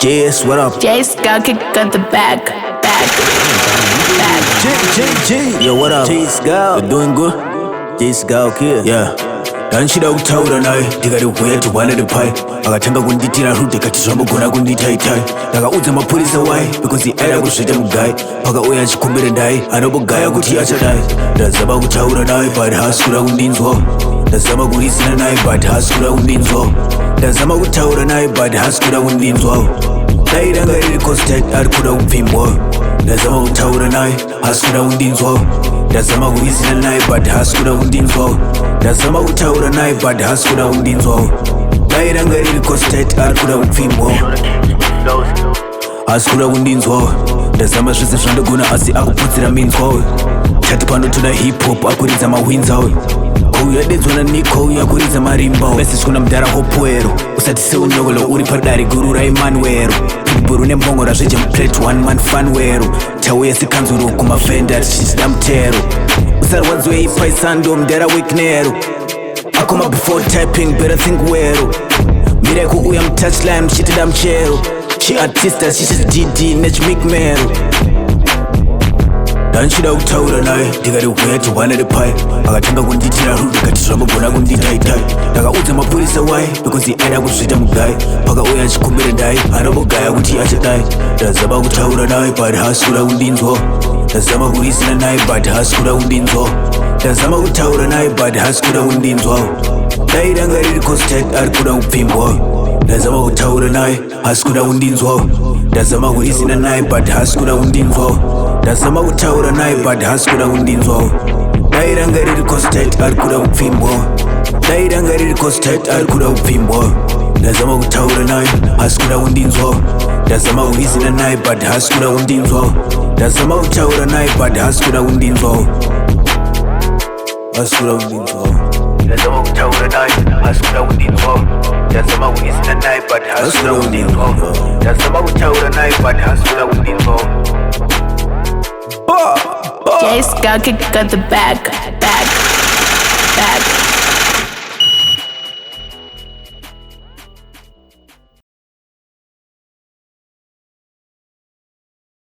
JS, what up? J's got kick at the back. G. Yo, what up? J's girl. You doing good? J's girl here. Yeah. Danshida kutaura naye ndikati kuya tibwana tipai akatanga kunditira rute kati zvambogona kunditaitai ndakaudza mapurisa wai because aida kuzvita mugai pakauya achikumbira ndai anobogaya kuti achadai ndazama kutaura naye but haasi kuda kundinzwa ndazama kurisina naye but haasi kuda kundinzwa ndazama kutaura naye but haasi kuda kundinzwa dai ranga riri constant ari kuda kupfimbwa ndazama kutaura naye haasi kuda kundinzwa ndazama kurisina naye but haasi kuda kundinzwa ndazama kutaura naye but haasi kuda kundinzwa dai ranga riri constant ari kuda kupfimbwa haasi kuda kundinzwa ndazama zvese zvandogona asi akuputsira minzwa chati panotona hip hop akuridza mahwinza uyadedzwa naniko yakuridza marimba message kuna mudhara Hopewell usati seunogolo uri padare guru raemanuero pitbull nembongora zvejemuplate one man fanwero tauya sikanzuro kumafenda tichitida mutero usarwanzwe ipaisando mudhara weknero akoma before typing better think wero mirai kuuya mutouchline muchitida muchero chiartista chichiti Diddy nechimeek mero ndanchida kutaura naye ndikati kuya tibwana tipai akatanga kunditira rude kati zvambogona kunditaitai ndakaudza mapurisa wai because aida kuzvita mugai pakauya achikumbira ndai anobogaya kuti achadai ndazama kutaura naye but haasi kuda kundinzwa ndazama kurisina naye but haasi kuda kundinzwa ndazama kutaura naye but haasi kuda kundinzwa dai ranga riri constant ari kuda kupfimbwa ndazama kutaura naye haasi kuda kundinzwa ndazama kurisina naye but haasi kuda kundinzwa ndazama kutaura naye but haasi kuda kundinzwa dai ranga riri constant ari kuda kupfimbwa dai ranga riri constant ari kuda kupfimbwa ndazama kutaura naye haasi kuda kundinzwa ndazama kurisina naye but haasi kuda kundinzwa ndazama kutaura naye but haasi kuda kundinzwa haasi kuda kundinzwa ndazama kutaura naye haasi kuda kundinzwa ndazama kurisina naye but haasi kuda kundinzwa ndazama kutaura naye but haasi kuda kundinzwa J's got kick at the back.